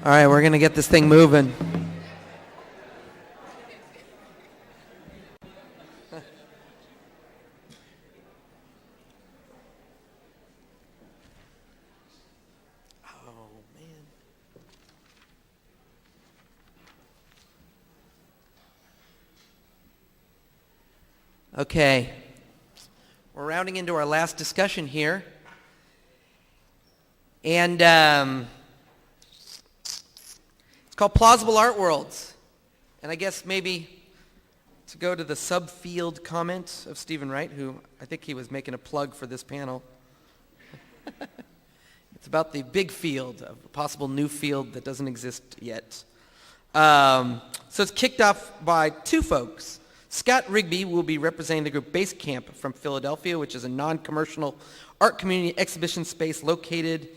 All right, we're going to get this thing moving. Okay, we're rounding into our last discussion here, and it's called Plausible Art Worlds, and I guess maybe to go to the subfield comment of Stephen Wright, who I think he was making a plug for this panel. It's about the big field, of a possible new field that doesn't exist yet. So it's kicked off by two folks. Scott Rigby will be representing the group Basecamp from Philadelphia, which is a non-commercial art community exhibition space located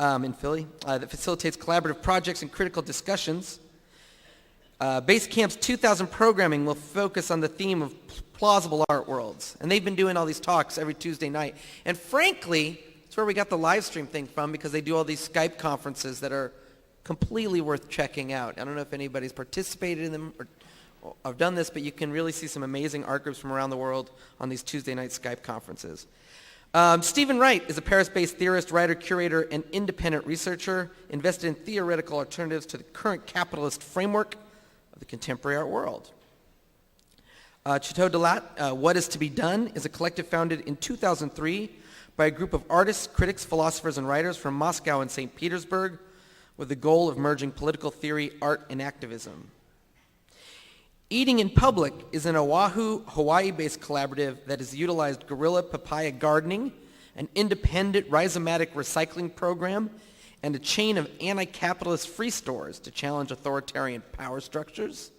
in Philly that facilitates collaborative projects and critical discussions. Basecamp's 2000 programming will focus on the theme of plausible art worlds. And they've been doing all these talks every Tuesday night. And frankly, it's where we got the live stream thing from, because they do all these Skype conferences that are completely worth checking out. I don't know if anybody's participated in them or I've done this, but you can really see some amazing art groups from around the world on these Tuesday night Skype conferences. Stephen Wright is a Paris-based theorist, writer, curator, and independent researcher invested in theoretical alternatives to the current capitalist framework of the contemporary art world. Chateau de Latte, What Is to Be Done, is a collective founded in 2003 by a group of artists, critics, philosophers, and writers from Moscow and St. Petersburg with the goal of merging political theory, art, and activism. Eating in Public is an Oahu, Hawaii-based collaborative that has utilized guerrilla papaya gardening, an independent rhizomatic recycling program, and a chain of anti-capitalist free stores to challenge authoritarian power structures.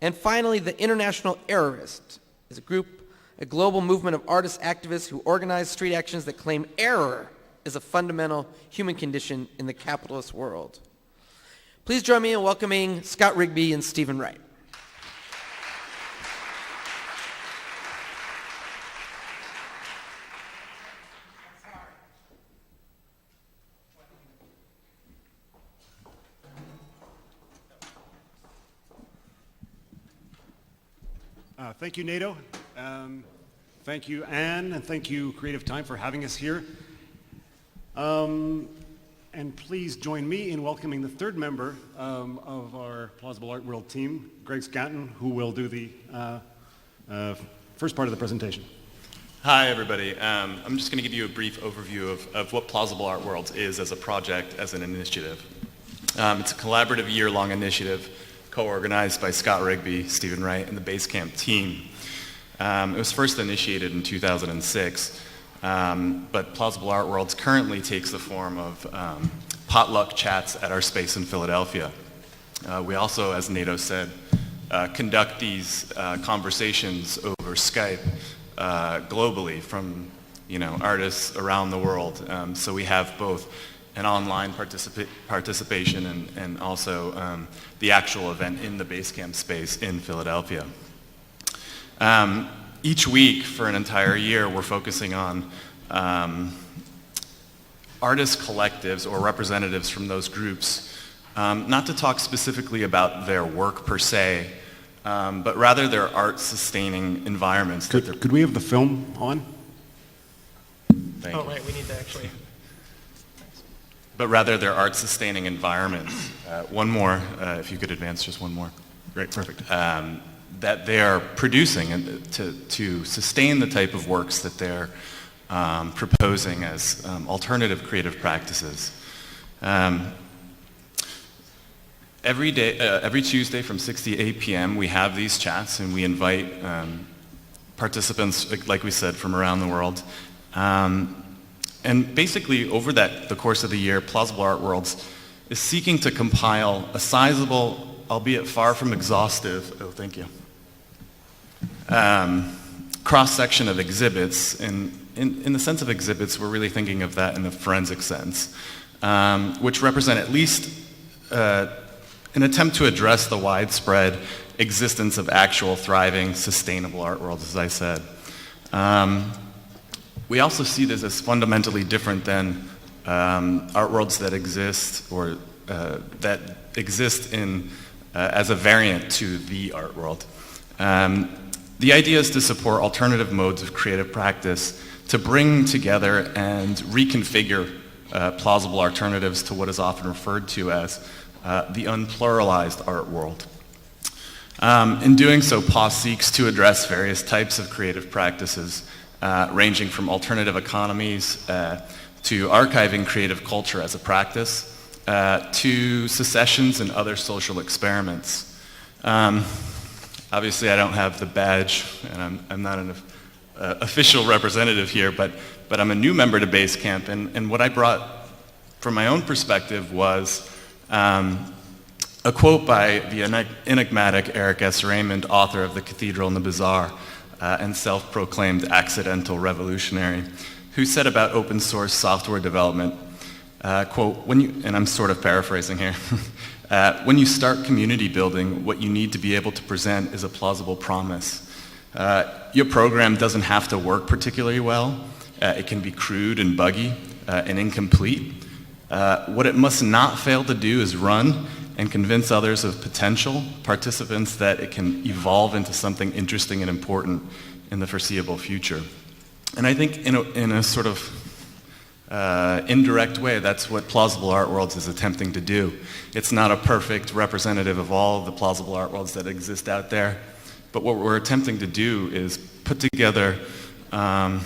And finally, the International Errorist is a global movement of artist activists who organize street actions that claim error is a fundamental human condition in the capitalist world. Please join me in welcoming Scott Rigby and Stephen Wright. Thank you, NATO. Thank you, Anne, and thank you, Creative Time, for having us here. And please join me in welcoming the third member of our Plausible Art World team, Greg Scatton, who will do the first part of the presentation. Hi, everybody. I'm just going to give you a brief overview of what Plausible Art Worlds is as a project, as an initiative. It's a collaborative year-long initiative co-organized by Scott Rigby, Stephen Wright, and the Basecamp team. It was first initiated in 2006, but Plausible Art Worlds currently takes the form of potluck chats at our space in Philadelphia. We also, as Nato said, conduct these conversations over Skype globally from artists around the world. So we have both an online participation and also the actual event in the Basecamp space in Philadelphia. Each week for an entire year, we're focusing on artist collectives or representatives from those groups, not to talk specifically about their work per se, but rather their art-sustaining environments. Could we have the film on? Thank you. Right, we need to actually... But rather their art-sustaining environments. One more, if you could advance just one more. Great, perfect. That they are producing to sustain the type of works that they're proposing as alternative creative practices. Every Tuesday from 6 to 8 p.m. we have these chats, and we invite participants, like we said, from around the world. And basically, over the course of the year, Plausible Art Worlds is seeking to compile a sizable, albeit far from exhaustive, cross-section of exhibits. And in the sense of exhibits, we're really thinking of that in the forensic sense, which represent at least an attempt to address the widespread existence of actual, thriving, sustainable art worlds, as I said. We also see this as fundamentally different than art worlds that exist or that exist as a variant to the art world. The idea is to support alternative modes of creative practice to bring together and reconfigure plausible alternatives to what is often referred to as the unpluralized art world. In doing so, PAW seeks to address various types of creative practices, ranging from alternative economies to archiving creative culture as a practice, to secessions and other social experiments. Obviously, I don't have the badge, and I'm not an official representative here, but I'm a new member to Basecamp, and what I brought from my own perspective was a quote by the enigmatic Eric S. Raymond, author of The Cathedral and the Bazaar, and self-proclaimed accidental revolutionary, who said about open source software development, quote, and I'm sort of paraphrasing here, when you start community building, what you need to be able to present is a plausible promise. Your program doesn't have to work particularly well. It can be crude and buggy and incomplete. What it must not fail to do is run and convince others of potential participants that it can evolve into something interesting and important in the foreseeable future. And I think in a sort of indirect way, that's what Plausible Art Worlds is attempting to do. It's not a perfect representative of all of the plausible art worlds that exist out there, but what we're attempting to do is put together a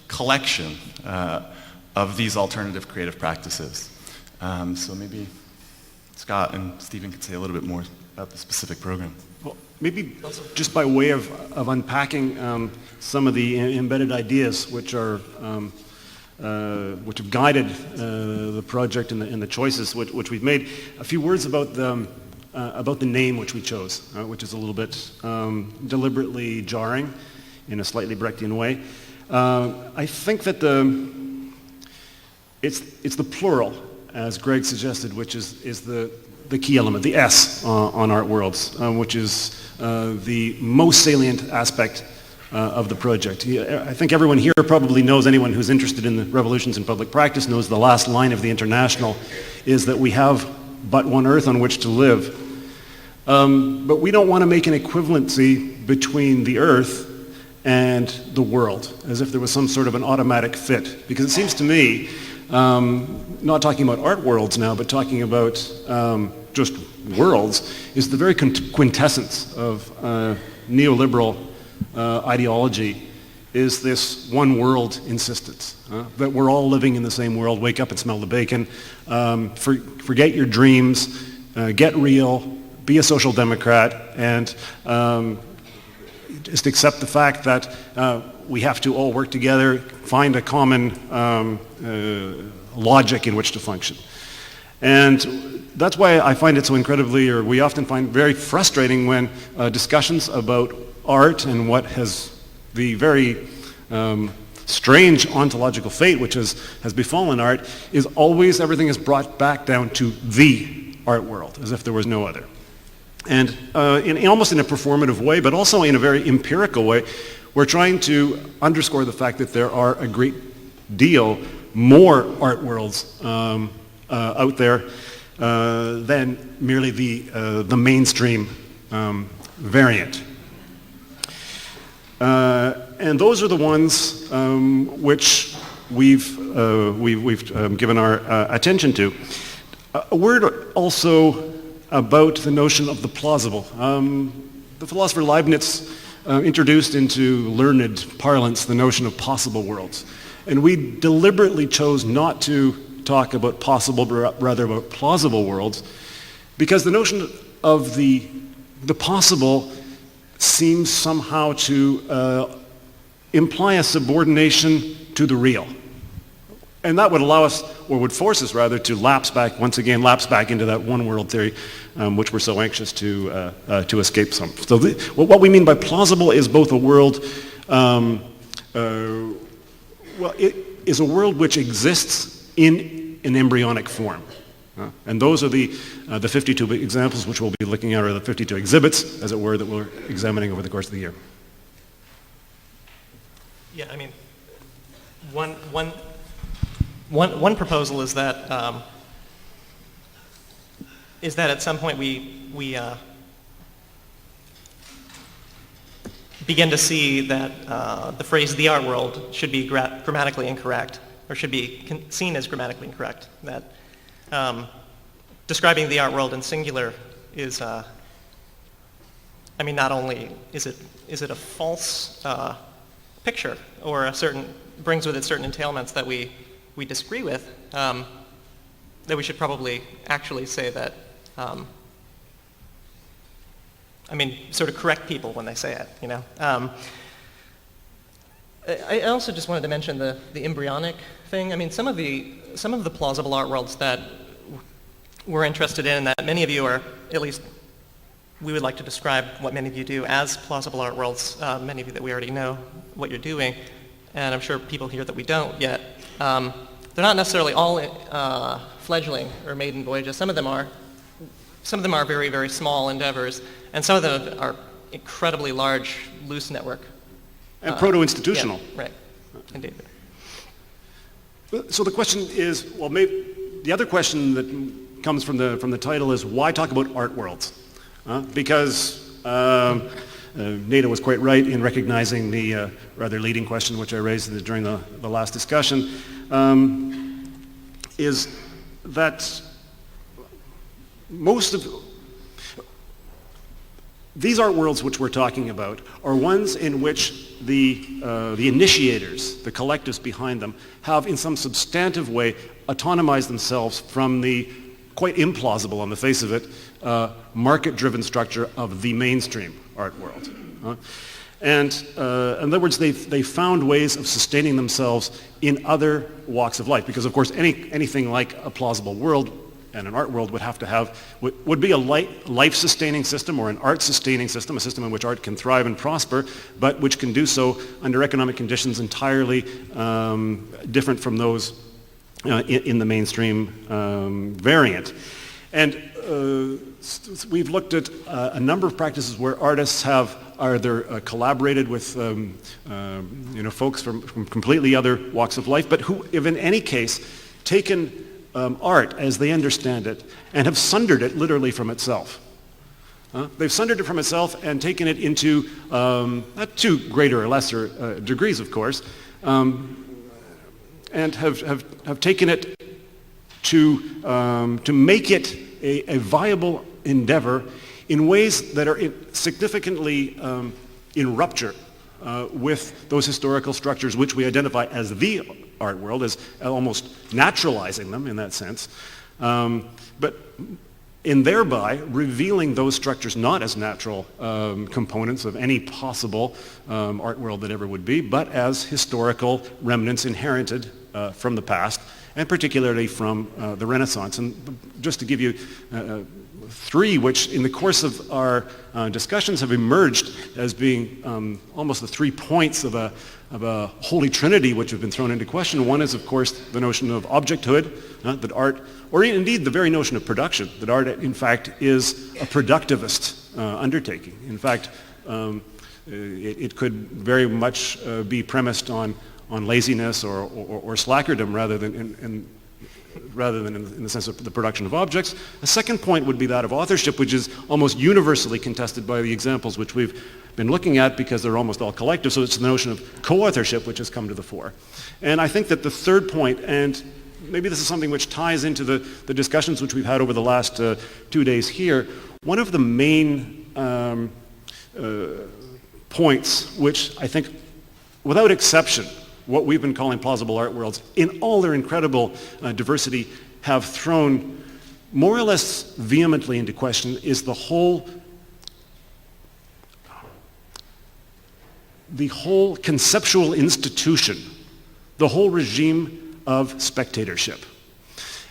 collection of these alternative creative practices. So maybe Scott and Stephen could say a little bit more about the specific program. Well, maybe just by way of unpacking some of the embedded ideas which have guided the project and the choices which we've made. A few words about the name which we chose, which is a little bit deliberately jarring in a slightly Brechtian way. I think that it's the plural, as Greg suggested, which is the key element, the S on Art Worlds, which is the most salient aspect of the project. I think everyone here probably knows, anyone who's interested in the revolutions in public practice knows the last line of the International is that we have but one earth on which to live. But we don't want to make an equivalency between the earth and the world, as if there was some sort of an automatic fit. Because it seems to me, not talking about art worlds now, but talking about just worlds, is the very quintessence of neoliberal ideology, is this one world insistence, that we're all living in the same world, wake up and smell the bacon, forget your dreams, get real, be a social democrat, and just accept the fact that we have to all work together, find a common logic in which to function. And that's why I find it so incredibly, or we often find very frustrating when discussions about art and what has the very strange ontological fate which has befallen art is always everything is brought back down to the art world, as if there was no other. And almost in a performative way, but also in a very empirical way, we're trying to underscore the fact that there are a great deal more art worlds out there than merely the mainstream variant. And those are the ones which we've given our attention to. A word also about the notion of the plausible. The philosopher Leibniz introduced into learned parlance the notion of possible worlds. And we deliberately chose not to talk about possible, but rather about plausible worlds, because the notion of the possible seems somehow to imply a subordination to the real. And that would allow us, or would force us rather, to lapse back into that one world theory, which we're so anxious to escape from. So what we mean by plausible is both a world, it is a world which exists in an embryonic form. And those are the 52 examples which we'll be looking at, or the 52 exhibits, as it were, that we're examining over the course of the year. Yeah, I mean, one one proposal is that at some point we begin to see that the phrase "the art world" should be grammatically incorrect, or should be seen as grammatically incorrect. That describing the art world in singular is, not only is it a false picture, or brings with it certain entailments that we disagree with, that we should probably actually say that, sort of correct people when they say it, I also just wanted to mention the embryonic thing. Some of the plausible art worlds that we're interested in, that many of you are, at least we would like to describe what many of you do as plausible art worlds, many of you that we already know what you're doing, and I'm sure people here that we don't yet. They're not necessarily all fledgling or maiden voyages. Some of them are very, very small endeavors, and some of them are incredibly large, loose network. And proto-institutional. Yeah, right, indeed. So the question is, well, maybe the other question that comes from the title is, why talk about art worlds? Because Nada was quite right in recognizing the rather leading question which I raised during the last discussion, is that most of these art worlds which we're talking about are ones in which the initiators, the collectives behind them, have in some substantive way autonomized themselves from the quite implausible on the face of it market-driven structure of the mainstream art world. And in other words, they found ways of sustaining themselves in other walks of life, because of course anything like a plausible world and an art world would be a life-sustaining system or an art-sustaining system, a system in which art can thrive and prosper, but which can do so under economic conditions entirely different from those in the mainstream variant. And we've looked at a number of practices where artists have either collaborated with folks from completely other walks of life, but who have in any case taken art as they understand it and have sundered it literally from itself. They've sundered it from itself and taken it into, not to greater or lesser degrees, of course, and have taken it to make it a viable endeavor in ways that are significantly in rupture with those historical structures which we identify as the art world, as almost naturalizing them in that sense, but in thereby revealing those structures not as natural components of any possible art world that ever would be, but as historical remnants inherited from the past, and particularly from the Renaissance. And just to give you three, which in the course of our discussions have emerged as being almost the 3 points of a holy trinity which have been thrown into question. One is, of course, the notion of objecthood, that art, or indeed the very notion of production, that art in fact is a productivist undertaking. In fact, it could very much be premised on laziness or slackerdom rather than in the sense of the production of objects. A second point would be that of authorship, which is almost universally contested by the examples which we've been looking at because they're almost all collective. So it's the notion of co-authorship which has come to the fore. And I think that the third point, and maybe this is something which ties into the discussions which we've had over the last 2 days here, one of the main points which I think, without exception, what we've been calling plausible art worlds, in all their incredible diversity, have thrown more or less vehemently into question is the whole conceptual institution, the whole regime of spectatorship.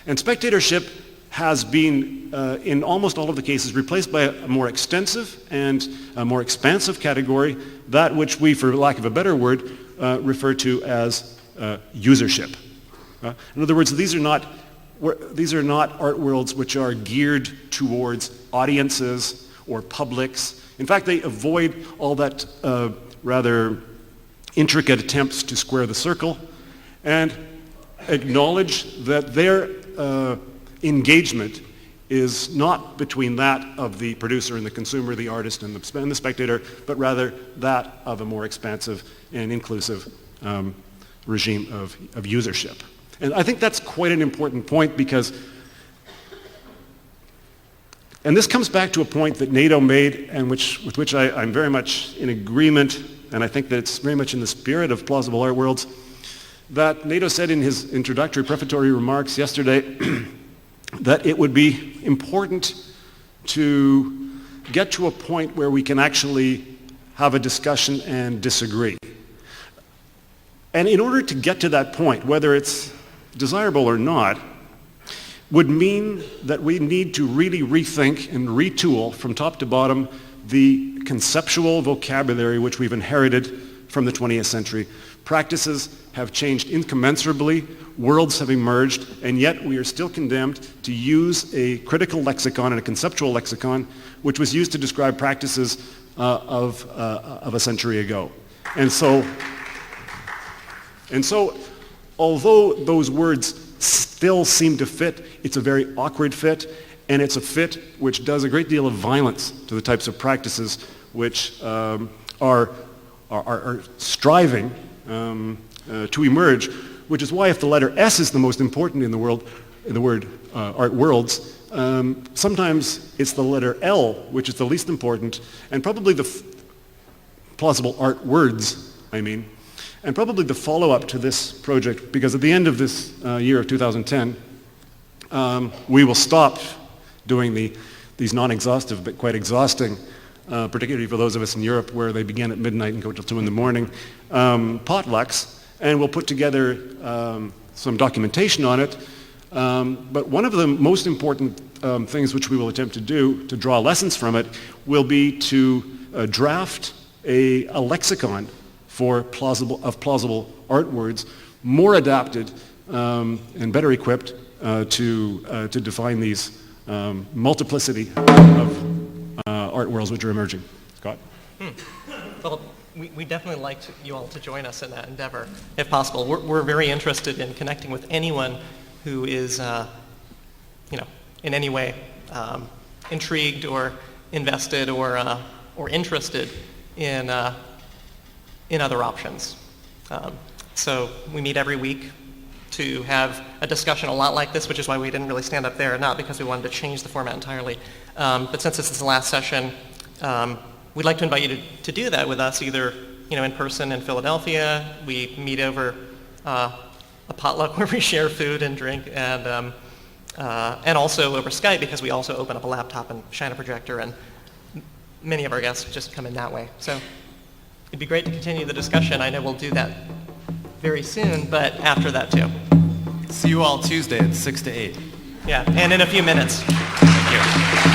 And spectatorship has been, in almost all of the cases, replaced by a more extensive and a more expansive category, that which we, for lack of a better word, refer to as usership. In other words, these are not art worlds which are geared towards audiences or publics. In fact, they avoid all that rather intricate attempts to square the circle, and acknowledge that their engagement is not between that of the producer and the consumer, the artist and the spectator, but rather that of a more expansive and inclusive regime of usership. And I think that's quite an important point because, and this comes back to a point that NATO made and with which I'm very much in agreement, and I think that it's very much in the spirit of Plausible Art Worlds, that NATO said in his introductory prefatory remarks yesterday that it would be important to get to a point where we can actually have a discussion and disagree. And in order to get to that point, whether it's desirable or not, would mean that we need to really rethink and retool from top to bottom the conceptual vocabulary which we've inherited from the 20th century. Practices have changed incommensurably, worlds have emerged, and yet we are still condemned to use a critical lexicon and a conceptual lexicon which was used to describe practices of a century ago. And so, although those words still seem to fit, it's a very awkward fit, and it's a fit which does a great deal of violence to the types of practices which are striving to emerge, which is why if the letter S is the most important in the word art worlds, sometimes it's the letter L which is the least important, and probably the plausible art words, and probably the follow-up to this project, because at the end of this year of 2010, we will stop doing these non-exhaustive but quite exhausting, particularly for those of us in Europe where they begin at midnight and go till 2 in the morning, potlucks, and we'll put together some documentation on it. But one of the most important things which we will attempt to do to draw lessons from it will be to draft a lexicon for plausible art words, more adapted and better equipped to define these multiplicity of art worlds which are emerging. Scott? Well, we definitely like you all to join us in that endeavor, if possible. We're very interested in connecting with anyone who is, in any way intrigued or invested or interested in other options. So we meet every week to have a discussion a lot like this, which is why we didn't really stand up there, not because we wanted to change the format entirely. But since this is the last session, we'd like to invite you to do that with us, either in person in Philadelphia. We meet over a potluck where we share food and drink, and also over Skype, because we also open up a laptop and shine a projector, and many of our guests just come in that way. So it'd be great to continue the discussion. I know we'll do that very soon, but after that too. See you all Tuesday at 6 to 8. Yeah, and in a few minutes. Thank you.